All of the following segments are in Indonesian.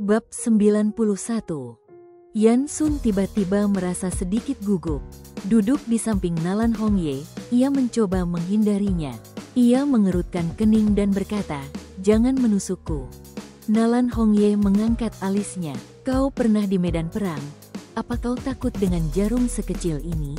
Bab 91. Yan Sun tiba-tiba merasa sedikit gugup. Duduk di samping Nalan Hongye, ia mencoba menghindarinya. Ia mengerutkan kening dan berkata, "Jangan menusukku." Nalan Hongye mengangkat alisnya. "Kau pernah di medan perang? Apa kau takut dengan jarum sekecil ini?"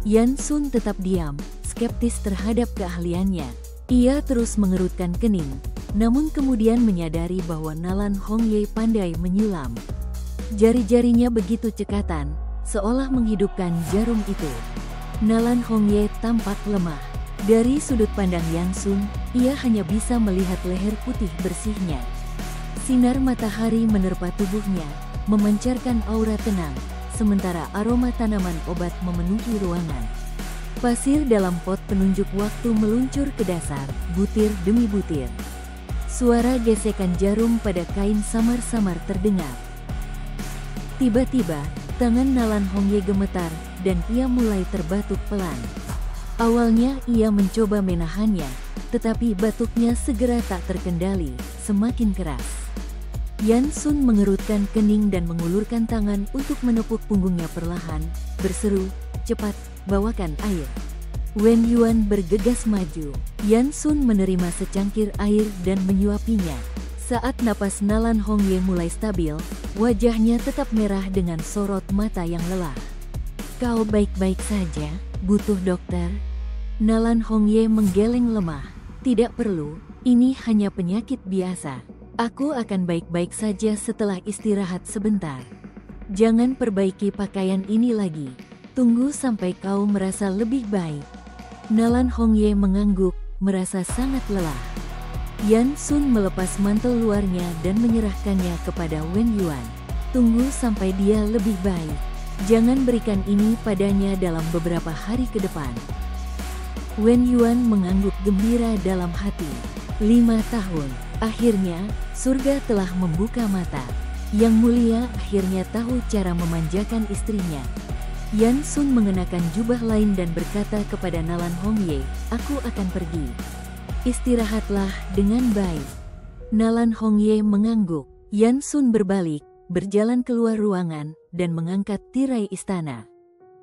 Yan Sun tetap diam, skeptis terhadap keahliannya. Ia terus mengerutkan kening, namun kemudian menyadari bahwa Nalan Hongye pandai menyulam. Jari-jarinya begitu cekatan, seolah menghidupkan jarum itu. Nalan Hongye tampak lemah. Dari sudut pandang Yan Sun, ia hanya bisa melihat leher putih bersihnya. Sinar matahari menerpa tubuhnya, memancarkan aura tenang, sementara aroma tanaman obat memenuhi ruangan. Pasir dalam pot penunjuk waktu meluncur ke dasar, butir demi butir. Suara gesekan jarum pada kain samar-samar terdengar. Tiba-tiba, tangan Nalan Hongye gemetar, dan ia mulai terbatuk pelan. Awalnya ia mencoba menahannya, tetapi batuknya segera tak terkendali, semakin keras. Yan Sun mengerutkan kening dan mengulurkan tangan untuk menepuk punggungnya perlahan, berseru, "Cepat, bawakan air." Wen Yuan bergegas maju. Yan Sun menerima secangkir air dan menyuapinya. Saat napas Nalan Hongye mulai stabil, wajahnya tetap merah dengan sorot mata yang lelah. "Kau baik-baik saja? Butuh dokter?" Nalan Hongye menggeleng lemah. "Tidak perlu, ini hanya penyakit biasa. Aku akan baik-baik saja setelah istirahat sebentar. Jangan perbaiki pakaian ini lagi. Tunggu sampai kau merasa lebih baik." Nalan Hongye mengangguk, merasa sangat lelah. Yan Sun melepas mantel luarnya dan menyerahkannya kepada Wen Yuan. "Tunggu sampai dia lebih baik. Jangan berikan ini padanya dalam beberapa hari ke depan." Wen Yuan mengangguk gembira dalam hati. 5 tahun. Akhirnya, surga telah membuka mata. Yang Mulia akhirnya tahu cara memanjakan istrinya. Yan Sun mengenakan jubah lain dan berkata kepada Nalan Hongye, "Aku akan pergi. Istirahatlah dengan baik." Nalan Hongye mengangguk. Yan Sun berbalik, berjalan keluar ruangan, dan mengangkat tirai istana.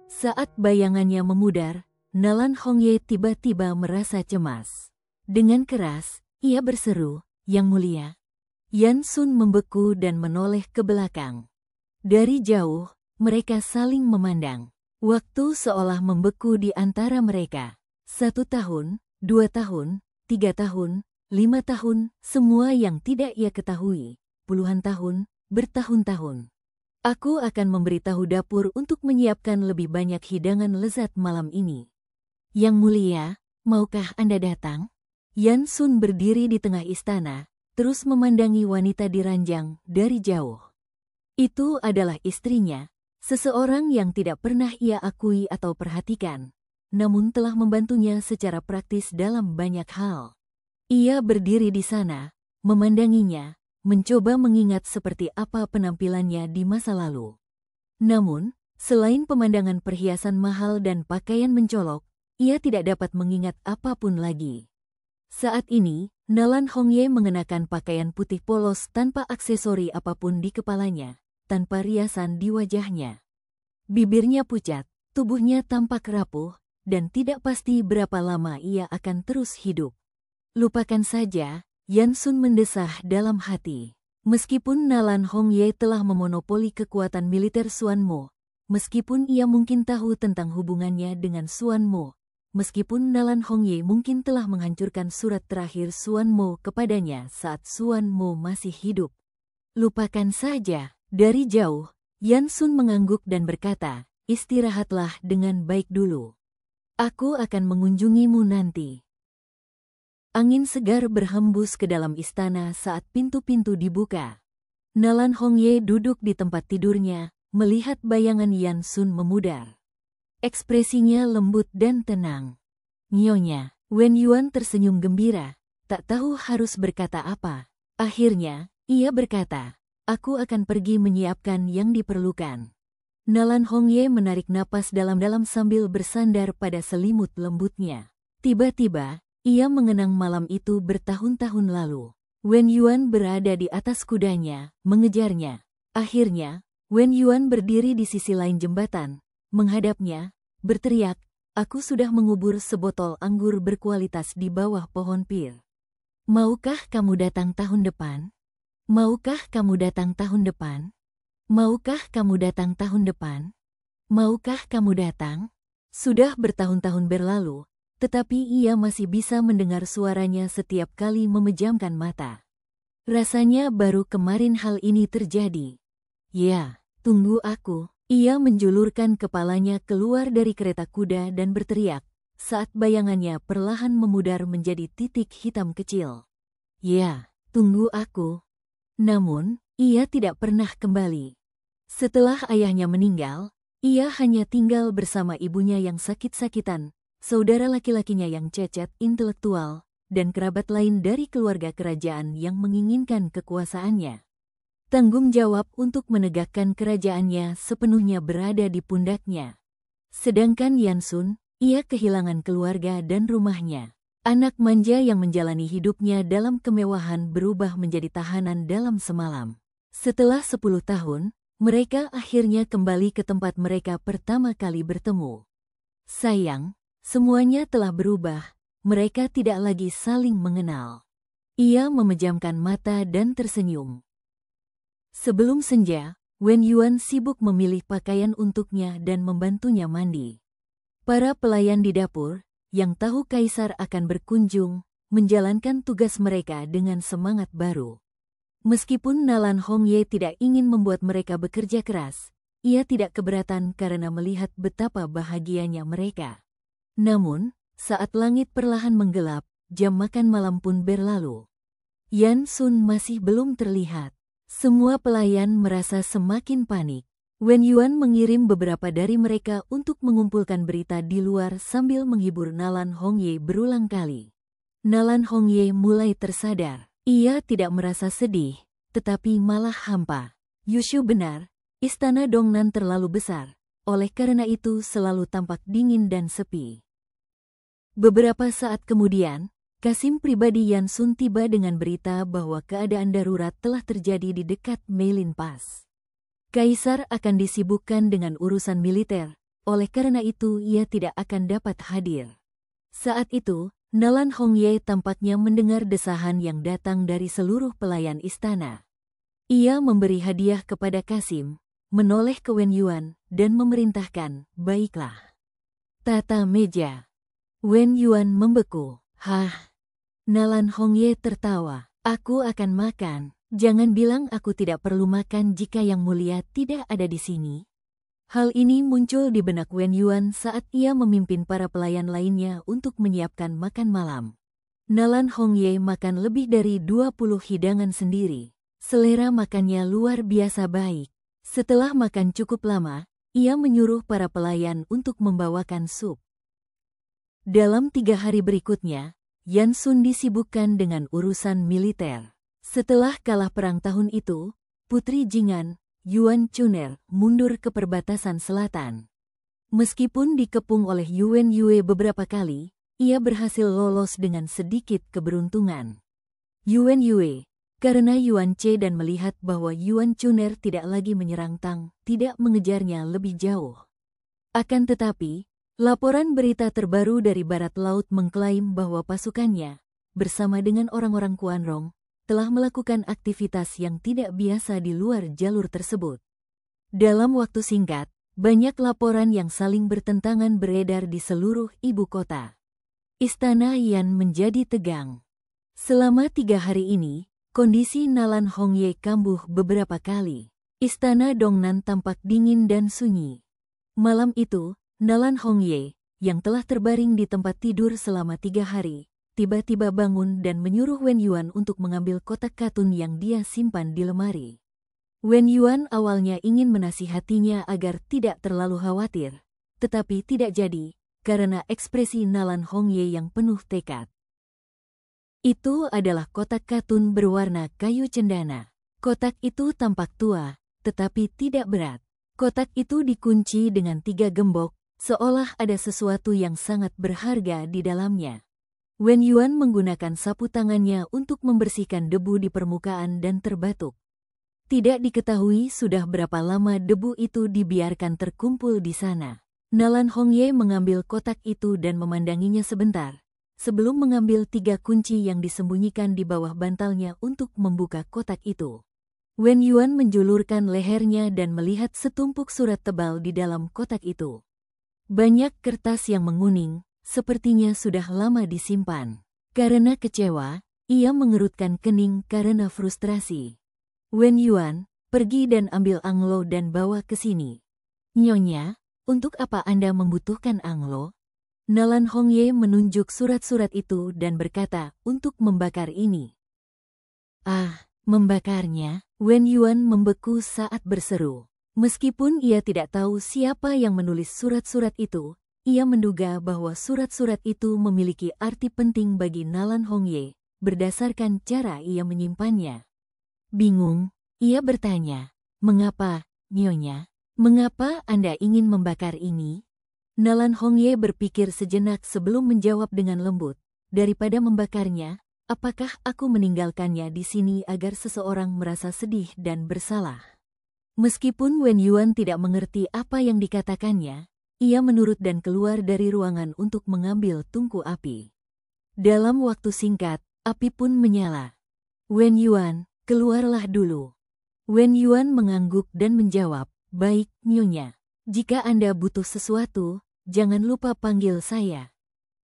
Saat bayangannya memudar, Nalan Hongye tiba-tiba merasa cemas. Dengan keras, ia berseru, "Yang Mulia." Yan Sun membeku dan menoleh ke belakang. Dari jauh, mereka saling memandang. Waktu seolah membeku di antara mereka. 1 tahun, 2 tahun, 3 tahun, 5 tahun, semua yang tidak ia ketahui. Puluhan tahun, bertahun-tahun. "Aku akan memberitahu dapur untuk menyiapkan lebih banyak hidangan lezat malam ini." "Yang Mulia, maukah Anda datang?" Yan Sun berdiri di tengah istana, terus memandangi wanita di ranjang dari jauh. Itu adalah istrinya, seseorang yang tidak pernah ia akui atau perhatikan, namun telah membantunya secara praktis dalam banyak hal. Ia berdiri di sana, memandanginya, mencoba mengingat seperti apa penampilannya di masa lalu. Namun, selain pemandangan perhiasan mahal dan pakaian mencolok, ia tidak dapat mengingat apapun lagi. Saat ini, Nalan Hongye mengenakan pakaian putih polos tanpa aksesori apapun di kepalanya, tanpa riasan di wajahnya. Bibirnya pucat, tubuhnya tampak rapuh, dan tidak pasti berapa lama ia akan terus hidup. "Lupakan saja," Yan Sun mendesah dalam hati. Meskipun Nalan Hongye telah memonopoli kekuatan militer Suan Mo, meskipun ia mungkin tahu tentang hubungannya dengan Suan Mo, meskipun Nalan Hongye mungkin telah menghancurkan surat terakhir Suan Mo kepadanya saat Suan Mo masih hidup. "Lupakan saja." Dari jauh, Yan Sun mengangguk dan berkata, "Istirahatlah dengan baik dulu. Aku akan mengunjungimu nanti." Angin segar berhembus ke dalam istana saat pintu-pintu dibuka. Nalan Hongye duduk di tempat tidurnya, melihat bayangan Yan Sun memudar. Ekspresinya lembut dan tenang. "Nyonya." Wen Yuan tersenyum gembira, tak tahu harus berkata apa. Akhirnya, ia berkata, "Aku akan pergi menyiapkan yang diperlukan." Nalan Hongye menarik napas dalam-dalam sambil bersandar pada selimut lembutnya. Tiba-tiba, ia mengenang malam itu bertahun-tahun lalu. Wen Yuan berada di atas kudanya, mengejarnya. Akhirnya, Wen Yuan berdiri di sisi lain jembatan, menghadapnya, berteriak, "Aku sudah mengubur sebotol anggur berkualitas di bawah pohon pir. Maukah kamu datang tahun depan? Maukah kamu datang tahun depan? Maukah kamu datang tahun depan? Maukah kamu datang?" Sudah bertahun-tahun berlalu, tetapi ia masih bisa mendengar suaranya setiap kali memejamkan mata. Rasanya baru kemarin hal ini terjadi. "Ya, tunggu aku." Ia menjulurkan kepalanya keluar dari kereta kuda dan berteriak, saat bayangannya perlahan memudar menjadi titik hitam kecil. "Ya, tunggu aku." Namun, ia tidak pernah kembali. Setelah ayahnya meninggal, ia hanya tinggal bersama ibunya yang sakit-sakitan, saudara laki-lakinya yang cacat intelektual, dan kerabat lain dari keluarga kerajaan yang menginginkan kekuasaannya. Tanggung jawab untuk menegakkan kerajaannya sepenuhnya berada di pundaknya. Sedangkan Yan Sun, ia kehilangan keluarga dan rumahnya. Anak manja yang menjalani hidupnya dalam kemewahan berubah menjadi tahanan dalam semalam. Setelah 10 tahun, mereka akhirnya kembali ke tempat mereka pertama kali bertemu. Sayang, semuanya telah berubah, mereka tidak lagi saling mengenal. Ia memejamkan mata dan tersenyum. Sebelum senja, Wen Yuan sibuk memilih pakaian untuknya dan membantunya mandi. Para pelayan di dapur, yang tahu kaisar akan berkunjung, menjalankan tugas mereka dengan semangat baru. Meskipun Nalan Hongye tidak ingin membuat mereka bekerja keras, ia tidak keberatan karena melihat betapa bahagianya mereka. Namun, saat langit perlahan menggelap, jam makan malam pun berlalu. Yan Sun masih belum terlihat. Semua pelayan merasa semakin panik. Wen Yuan mengirim beberapa dari mereka untuk mengumpulkan berita di luar sambil menghibur Nalan Hongye berulang kali. Nalan Hongye mulai tersadar. Ia tidak merasa sedih, tetapi malah hampa. Yushu benar, istana Dongnan terlalu besar, oleh karena itu selalu tampak dingin dan sepi. Beberapa saat kemudian, Kasim pribadi Yan Sun tiba dengan berita bahwa keadaan darurat telah terjadi di dekat Meilin Pass. Kaisar akan disibukkan dengan urusan militer, oleh karena itu ia tidak akan dapat hadir. Saat itu, Nalan Hongye tampaknya mendengar desahan yang datang dari seluruh pelayan istana. Ia memberi hadiah kepada Kasim, menoleh ke Wen Yuan, dan memerintahkan, "Baiklah." Tata meja. Wen Yuan membeku. "Hah?" Nalan Hongye tertawa. "Aku akan makan. Jangan bilang aku tidak perlu makan jika Yang Mulia tidak ada di sini." Hal ini muncul di benak Wen Yuan saat ia memimpin para pelayan lainnya untuk menyiapkan makan malam. Nalan Hongye makan lebih dari 20 hidangan sendiri. Selera makannya luar biasa baik. Setelah makan cukup lama, ia menyuruh para pelayan untuk membawakan sup. Dalam 3 hari berikutnya, Yan Sun disibukkan dengan urusan militer. Setelah kalah perang tahun itu, Putri Jingan, Yuan Chuner, mundur ke perbatasan selatan. Meskipun dikepung oleh Yuan Yue beberapa kali, ia berhasil lolos dengan sedikit keberuntungan. Yuan Yue, karena Yuan Che dan melihat bahwa Yuan Chuner tidak lagi menyerang Tang, tidak mengejarnya lebih jauh. Akan tetapi, laporan berita terbaru dari Barat Laut mengklaim bahwa pasukannya, bersama dengan orang-orang Kuanrong, telah melakukan aktivitas yang tidak biasa di luar jalur tersebut. Dalam waktu singkat, banyak laporan yang saling bertentangan beredar di seluruh ibu kota. Istana Yan menjadi tegang. Selama 3 hari ini, kondisi Nalan Hongye kambuh beberapa kali. Istana Dongnan tampak dingin dan sunyi. Malam itu, Nalan Hongye, yang telah terbaring di tempat tidur selama 3 hari, tiba-tiba bangun dan menyuruh Wen Yuan untuk mengambil kotak katun yang dia simpan di lemari. Wen Yuan awalnya ingin menasihatinya agar tidak terlalu khawatir, tetapi tidak jadi, karena ekspresi Nalan Hongye yang penuh tekad. Itu adalah kotak katun berwarna kayu cendana. Kotak itu tampak tua, tetapi tidak berat. Kotak itu dikunci dengan 3 gembok, seolah ada sesuatu yang sangat berharga di dalamnya. Wen Yuan menggunakan sapu tangannya untuk membersihkan debu di permukaan dan terbatuk. Tidak diketahui sudah berapa lama debu itu dibiarkan terkumpul di sana. Nalan Hongye mengambil kotak itu dan memandanginya sebentar, sebelum mengambil 3 kunci yang disembunyikan di bawah bantalnya untuk membuka kotak itu. Wen Yuan menjulurkan lehernya dan melihat setumpuk surat tebal di dalam kotak itu. Banyak kertas yang menguning, sepertinya sudah lama disimpan. Karena kecewa, ia mengerutkan kening karena frustrasi. Wen Yuan, pergi dan ambil anglo dan bawa ke sini. Nyonya, untuk apa Anda membutuhkan anglo? Nalan Hongye menunjuk surat-surat itu dan berkata, untuk membakar ini. Ah, membakarnya? Wen Yuan membeku saat berseru. Meskipun ia tidak tahu siapa yang menulis surat-surat itu, ia menduga bahwa surat-surat itu memiliki arti penting bagi Nalan Hongye, berdasarkan cara ia menyimpannya. Bingung, ia bertanya, "Mengapa, Nyonya? Mengapa Anda ingin membakar ini?" Nalan Hongye berpikir sejenak sebelum menjawab dengan lembut, "Daripada membakarnya, apakah aku meninggalkannya di sini agar seseorang merasa sedih dan bersalah?" Meskipun Wen Yuan tidak mengerti apa yang dikatakannya, ia menurut dan keluar dari ruangan untuk mengambil tungku api. Dalam waktu singkat, api pun menyala. "Wen Yuan, keluarlah dulu." Wen Yuan mengangguk dan menjawab, "Baik, Nyonya. Jika Anda butuh sesuatu, jangan lupa panggil saya."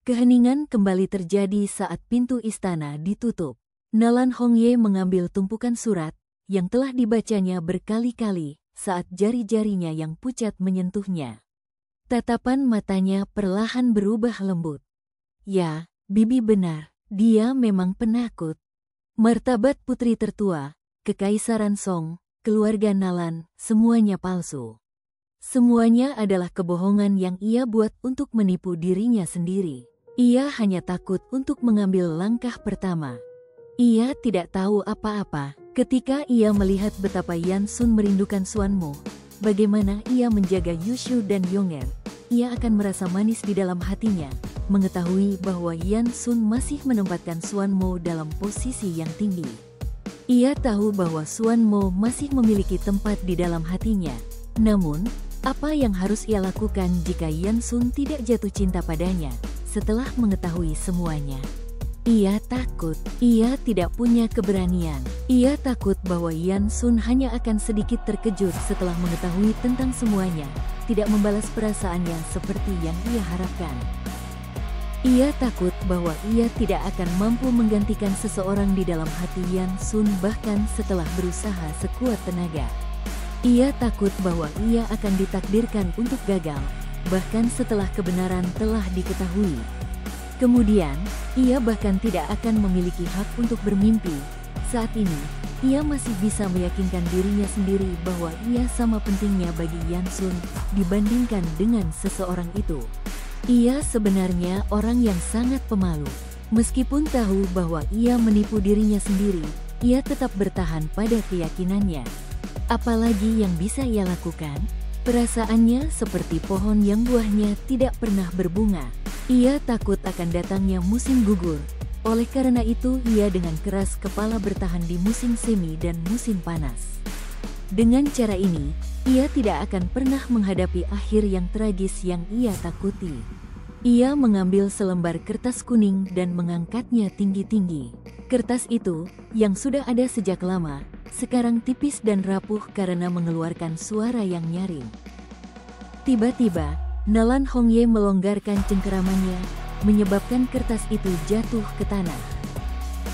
Keheningan kembali terjadi saat pintu istana ditutup. Nalan Hongye mengambil tumpukan surat yang telah dibacanya berkali-kali saat jari-jarinya yang pucat menyentuhnya. Tatapan matanya perlahan berubah lembut. Ya, Bibi benar, dia memang penakut. Martabat putri tertua, kekaisaran Song, keluarga Nalan, semuanya palsu. Semuanya adalah kebohongan yang ia buat untuk menipu dirinya sendiri. Ia hanya takut untuk mengambil langkah pertama. Ia tidak tahu apa-apa ketika ia melihat betapa Yan Sun merindukan Xuanmo. Bagaimana ia menjaga Yushu dan Yonger. Ia akan merasa manis di dalam hatinya, mengetahui bahwa Yan Sun masih menempatkan Xuanmo dalam posisi yang tinggi. Ia tahu bahwa Xuanmo masih memiliki tempat di dalam hatinya. Namun, apa yang harus ia lakukan jika Yan Sun tidak jatuh cinta padanya setelah mengetahui semuanya? Ia takut. Ia tidak punya keberanian. Ia takut bahwa Yan Sun hanya akan sedikit terkejut setelah mengetahui tentang semuanya, tidak membalas perasaannya seperti yang ia harapkan. Ia takut bahwa ia tidak akan mampu menggantikan seseorang di dalam hati Yan Sun bahkan setelah berusaha sekuat tenaga. Ia takut bahwa ia akan ditakdirkan untuk gagal, bahkan setelah kebenaran telah diketahui. Kemudian, ia bahkan tidak akan memiliki hak untuk bermimpi. Saat ini, ia masih bisa meyakinkan dirinya sendiri bahwa ia sama pentingnya bagi Yan Sun dibandingkan dengan seseorang itu. Ia sebenarnya orang yang sangat pemalu. Meskipun tahu bahwa ia menipu dirinya sendiri, ia tetap bertahan pada keyakinannya. Apalagi yang bisa ia lakukan? Perasaannya seperti pohon yang buahnya tidak pernah berbunga. Ia takut akan datangnya musim gugur. Oleh karena itu, ia dengan keras kepala bertahan di musim semi dan musim panas. Dengan cara ini, ia tidak akan pernah menghadapi akhir yang tragis yang ia takuti. Ia mengambil selembar kertas kuning dan mengangkatnya tinggi-tinggi. Kertas itu, yang sudah ada sejak lama, sekarang tipis dan rapuh karena mengeluarkan suara yang nyaring. Tiba-tiba, Nalan Hongye melonggarkan cengkeramannya, menyebabkan kertas itu jatuh ke tanah.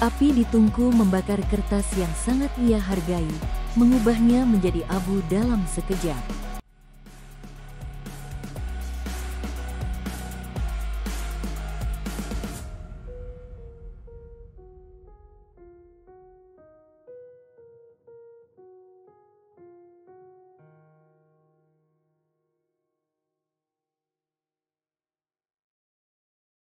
Api di tungku membakar kertas yang sangat ia hargai, mengubahnya menjadi abu dalam sekejap.